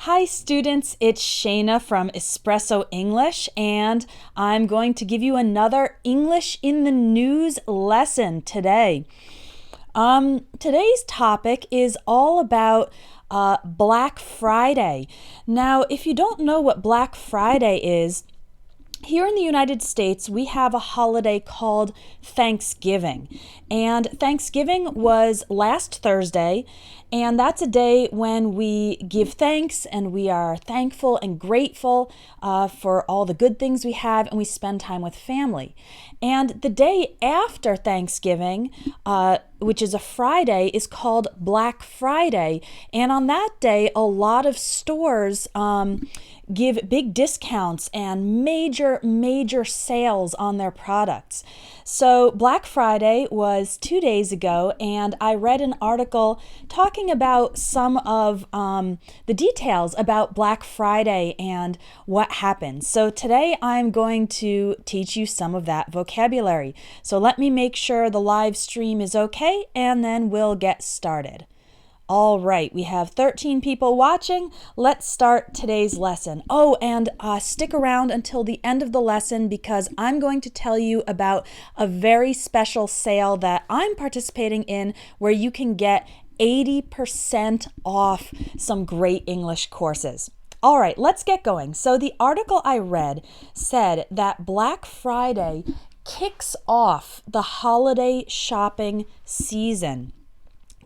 Hi students, it's Shayna from Espresso English, and I'm going to give you another English in the News lesson today. Today's topic is all about Black Friday. Now, if you don't know what Black Friday is, here in the United States, we have a holiday called Thanksgiving. And Thanksgiving was last Thursday, and that's a day when we give thanks and we are thankful and grateful for all the good things we have, and we spend time with family. And the day after Thanksgiving, which is a Friday, is called Black Friday. And on that day, a lot of stores give big discounts and major sales on their products. So Black Friday was 2 days ago, and I read an article talking about some of the details about Black Friday and what happens. So today I'm going to teach you some of that vocabulary. So let me make sure the live stream is okay, and then we'll get started. All right, we have 13 people watching. Let's start today's lesson. Oh, and stick around until the end of the lesson because I'm going to tell you about a very special sale that I'm participating in where you can get 80% off some great English courses. All right, let's get going. So the article I read said that Black Friday kicks off the holiday shopping season.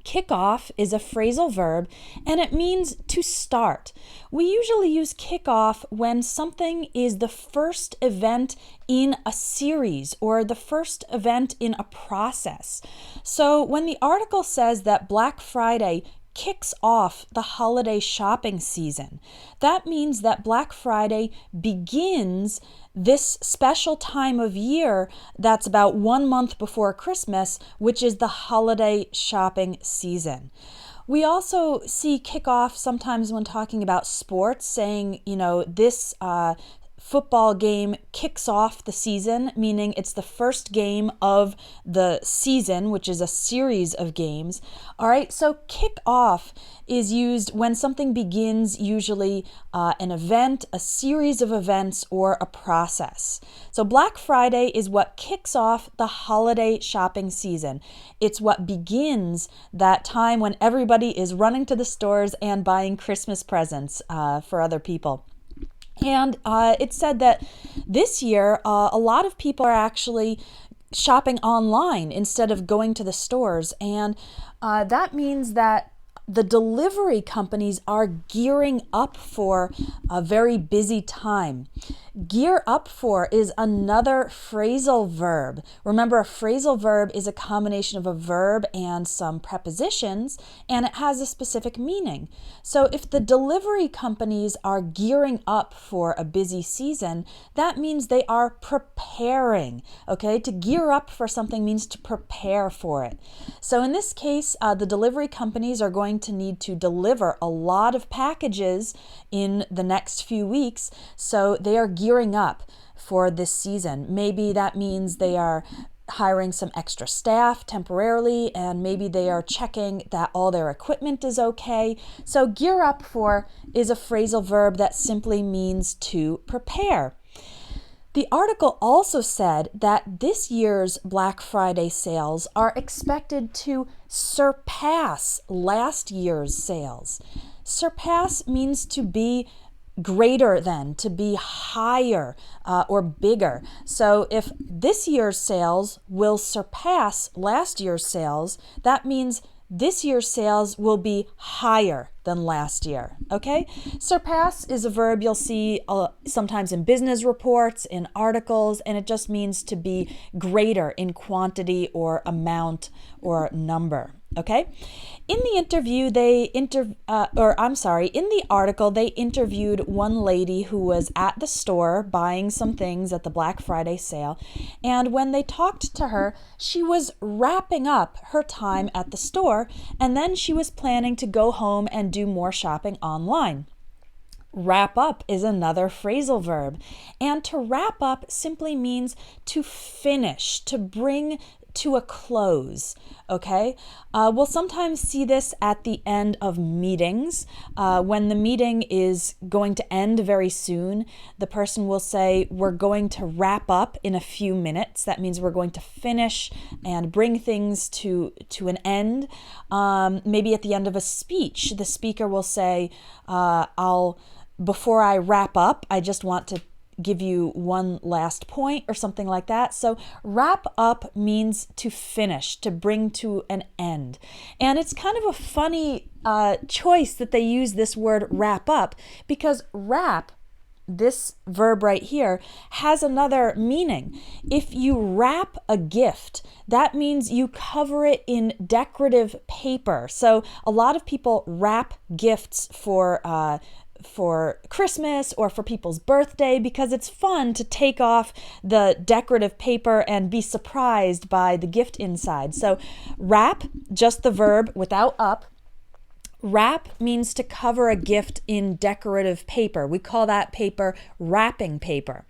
Kick off is a phrasal verb, and it means to start. We usually use kick off when something is the first event in a series or the first event in a process. So when the article says that Black Friday kicks off the holiday shopping season, that means that Black Friday begins this special time of year that's about 1 month before Christmas, which is the holiday shopping season. We also see kickoff sometimes when talking about sports, saying, this football game kicks off the season, meaning it's the first game of the season, which is a series of games. All right, so kick off is used when something begins, usually an event, a series of events, or a process. So Black Friday is what kicks off the holiday shopping season. It's what begins that time when everybody is running to the stores and buying Christmas presents for other people. And it said that this year, a lot of people are actually shopping online instead of going to the stores. And that means that the delivery companies are gearing up for a very busy time. Gear up for is another phrasal verb. Remember, a phrasal verb is a combination of a verb and some prepositions, and it has a specific meaning. So if the delivery companies are gearing up for a busy season, that means they are preparing. Okay, to gear up for something means to prepare for it. So in this case, the delivery companies are going to need to deliver a lot of packages in the next few weeks, so they are gearing up for this season. Maybe that means they are hiring some extra staff temporarily, and maybe they are checking that all their equipment is okay. So gear up for is a phrasal verb that simply means to prepare. The article also said that this year's Black Friday sales are expected to surpass last year's sales. Surpass means to be greater than, to be higher or bigger. So if this year's sales will surpass last year's sales, that means this year's sales will be higher than last year, okay? Surpass is a verb you'll see sometimes in business reports, in articles, and it just means to be greater in quantity or amount or number, okay? In the interview, in the article, they interviewed one lady who was at the store buying some things at the Black Friday sale. And when they talked to her, she was wrapping up her time at the store, and then she was planning to go home and do more shopping online. Wrap up is another phrasal verb. And to wrap up simply means to finish, to bring to a close, okay? We'll sometimes see this at the end of meetings. When the meeting is going to end very soon, the person will say, we're going to wrap up in a few minutes. That means we're going to finish and bring things to an end. Maybe at the end of a speech, the speaker will say, before I wrap up, I just want to give you one last point or something like that. So wrap up means to finish, to bring to an end. And it's kind of a funny choice that they use this word wrap up, because wrap, this verb right here, has another meaning. If you wrap a gift, that means you cover it in decorative paper. So a lot of people wrap gifts for Christmas or for people's birthday, because it's fun to take off the decorative paper and be surprised by the gift inside. So wrap, just the verb without up. Wrap means to cover a gift in decorative paper. We call that paper wrapping paper.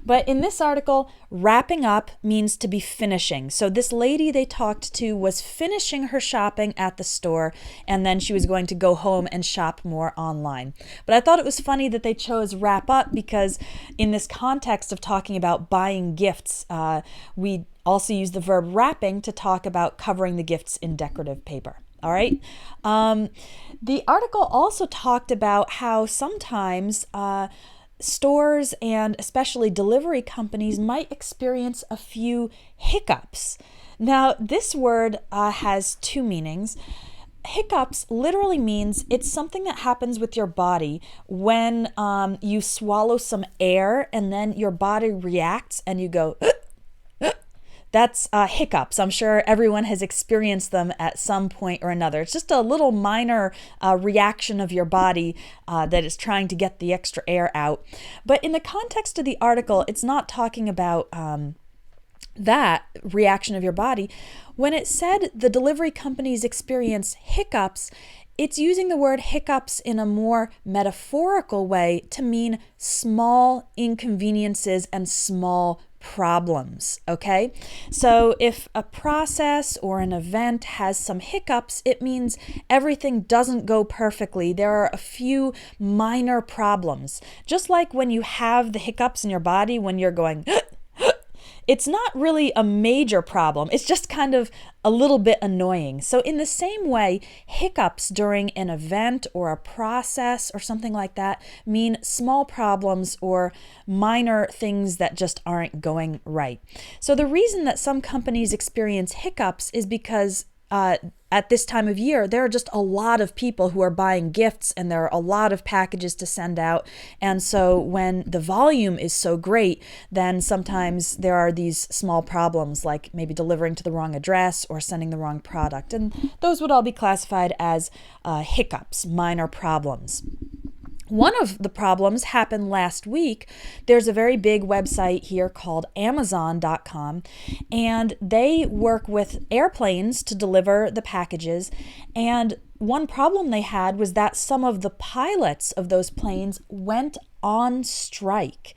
But in this article, wrapping up means to be finishing. So this lady they talked to was finishing her shopping at the store, and then she was going to go home and shop more online. But I thought it was funny that they chose wrap up, because in this context of talking about buying gifts, we also use the verb wrapping to talk about covering the gifts in decorative paper. All right. The article also talked about how sometimes stores and especially delivery companies might experience a few hiccups. Now, this word has two meanings. Hiccups literally means it's something that happens with your body when you swallow some air and then your body reacts and you go, that's hiccups. I'm sure everyone has experienced them at some point or another. It's just a little minor reaction of your body that is trying to get the extra air out. But in the context of the article, it's not talking about that reaction of your body. When it said the delivery companies experience hiccups, it's using the word hiccups in a more metaphorical way to mean small inconveniences and small problems, okay? So if a process or an event has some hiccups, it means everything doesn't go perfectly. There are a few minor problems. Just like when you have the hiccups in your body when you're going, it's not really a major problem. It's just kind of a little bit annoying. So in the same way, hiccups during an event or a process or something like that mean small problems or minor things that just aren't going right. So the reason that some companies experience hiccups is because at this time of year, there are just a lot of people who are buying gifts and there are a lot of packages to send out. And so when the volume is so great, then sometimes there are these small problems like maybe delivering to the wrong address or sending the wrong product. And those would all be classified as hiccups, minor problems. One of the problems happened last week. There's a very big website here called Amazon.com, and they work with airplanes to deliver the packages. And one problem they had was that some of the pilots of those planes went on strike.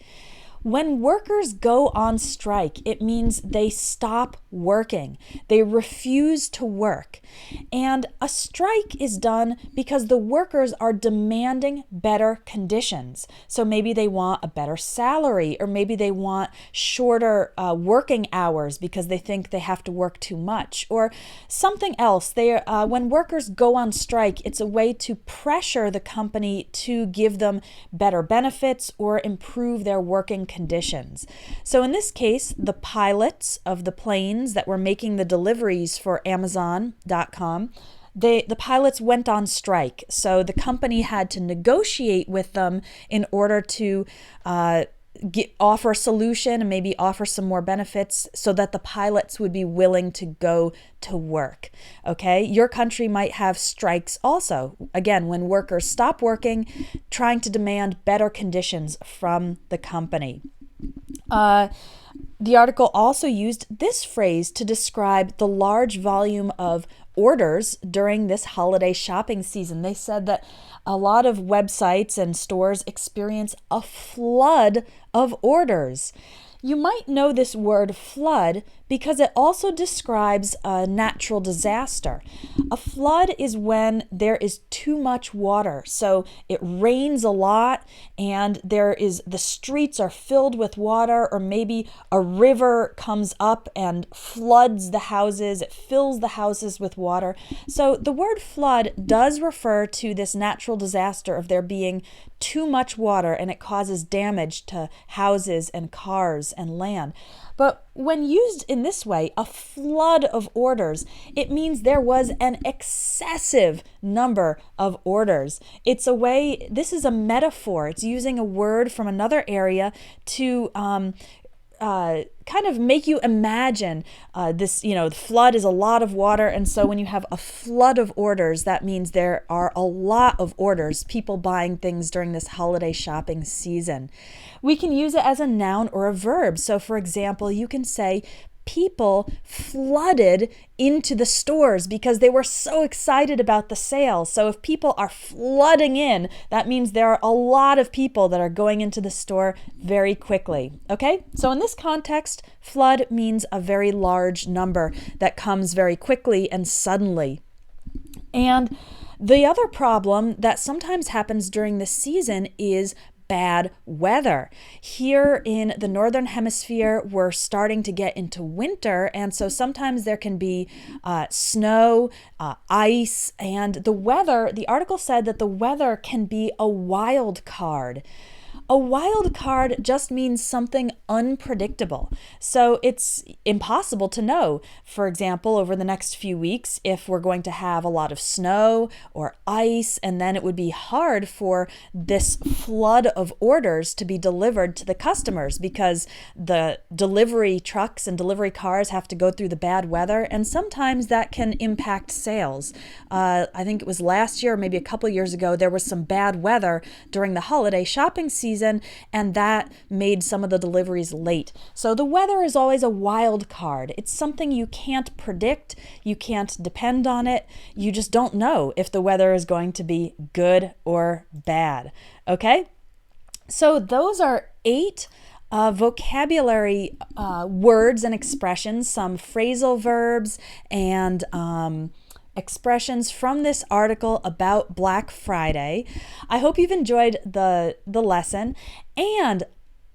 When workers go on strike, it means they stop working. They refuse to work. And a strike is done because the workers are demanding better conditions. So maybe they want a better salary, or maybe they want shorter working hours because they think they have to work too much, or something else. When workers go on strike, it's a way to pressure the company to give them better benefits or improve their working conditions. So in this case, the pilots of the planes that were making the deliveries for Amazon.com, the pilots went on strike. So the company had to negotiate with them in order to offer a solution and maybe offer some more benefits so that the pilots would be willing to go to work. Okay, your country might have strikes also. Again, when workers stop working, trying to demand better conditions from the company. The article also used this phrase to describe the large volume of orders during this holiday shopping season. They said that a lot of websites and stores experience a flood of orders. You might know this word flood because it also describes a natural disaster. A flood is when there is too much water. So it rains a lot and the streets are filled with water, or maybe a river comes up and floods the houses. It fills the houses with water. So the word flood does refer to this natural disaster of there being too much water and it causes damage to houses and cars and land. But when used in this way, a flood of orders, it means there was an excessive number of orders. This is a metaphor. It's using a word from another area to kind of make you imagine this, the flood is a lot of water. And so when you have a flood of orders, that means there are a lot of orders, people buying things during this holiday shopping season. We can use it as a noun or a verb. So for example, you can say, people flooded into the stores because they were so excited about the sale. So if people are flooding in, that means there are a lot of people that are going into the store very quickly. Okay? So in this context, flood means a very large number that comes very quickly and suddenly. And the other problem that sometimes happens during this season is bad weather. Here in the Northern Hemisphere, we're starting to get into winter, and so sometimes there can be snow, ice, and the article said that the weather can be a wild card. A wild card just means something unpredictable. So it's impossible to know, for example, over the next few weeks, if we're going to have a lot of snow or ice, and then it would be hard for this flood of orders to be delivered to the customers because the delivery trucks and delivery cars have to go through the bad weather, and sometimes that can impact sales. I think it was last year, or maybe a couple years ago, there was some bad weather during the holiday shopping season, and that made some of the deliveries late. So the weather is always a wild card. It's something you can't predict. You can't depend on it. You just don't know if the weather is going to be good or bad. Okay? So those are 8 vocabulary words and expressions, some phrasal verbs and expressions from this article about Black Friday. I hope you've enjoyed the lesson. And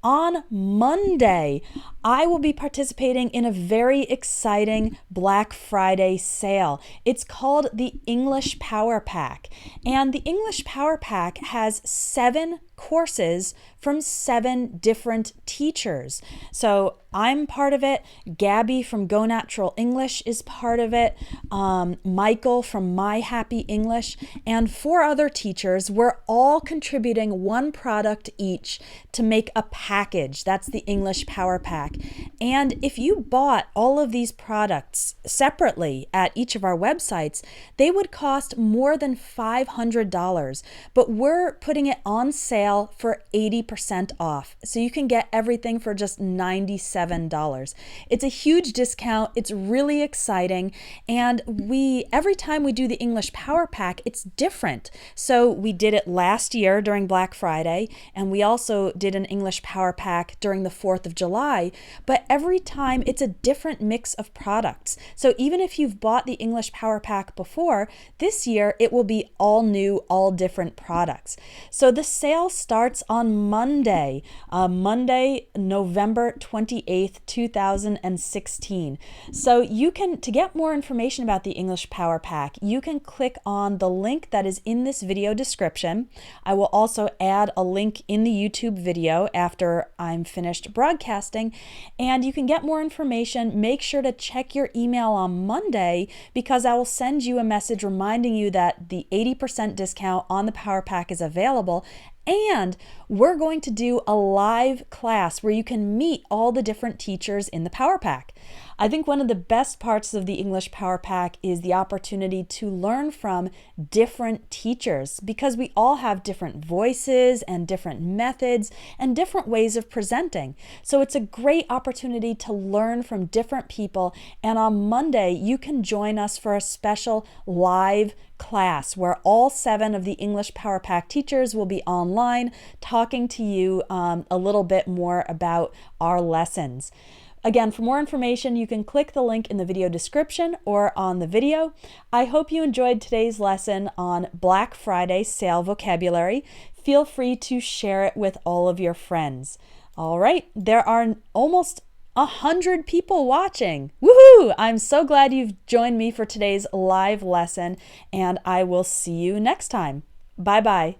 on Monday, I will be participating in a very exciting Black Friday sale. It's called the English Power Pack. And the English Power Pack has 7 courses from 7 different teachers. So I'm part of it. Gabby from Go Natural English is part of it. Michael from My Happy English, and 4 other teachers. We're all contributing 1 product each to make a package. That's the English Power Pack. And if you bought all of these products separately at each of our websites, they would cost more than $500. But we're putting it on sale for 80% off. So you can get everything for just $97. It's a huge discount. It's really exciting. And every time we do the English Power Pack, it's different. So we did it last year during Black Friday, and we also did an English Power Pack during the 4th of July. But every time it's a different mix of products. So even if you've bought the English Power Pack before, this year it will be all new, all different products. So the sale starts on Monday, November 28th, 2016. So to get more information about the English Power Pack, you can click on the link that is in this video description. I will also add a link in the YouTube video after I'm finished broadcasting, and you can get more information. Make sure to check your email on Monday, because I will send you a message reminding you that the 80% discount on the Power Pack is available. And we're going to do a live class where you can meet all the different teachers in the Power Pack. I think one of the best parts of the English Power Pack is the opportunity to learn from different teachers, because we all have different voices and different methods and different ways of presenting. So it's a great opportunity to learn from different people. And on Monday, you can join us for a special live class where all 7 of the English Power Pack teachers will be online talking to you a little bit more about our lessons. Again, for more information, you can click the link in the video description or on the video. I hope you enjoyed today's lesson on Black Friday sale vocabulary. Feel free to share it with all of your friends. All right, there are almost 100 people watching. Woohoo! I'm so glad you've joined me for today's live lesson, and I will see you next time. Bye-bye.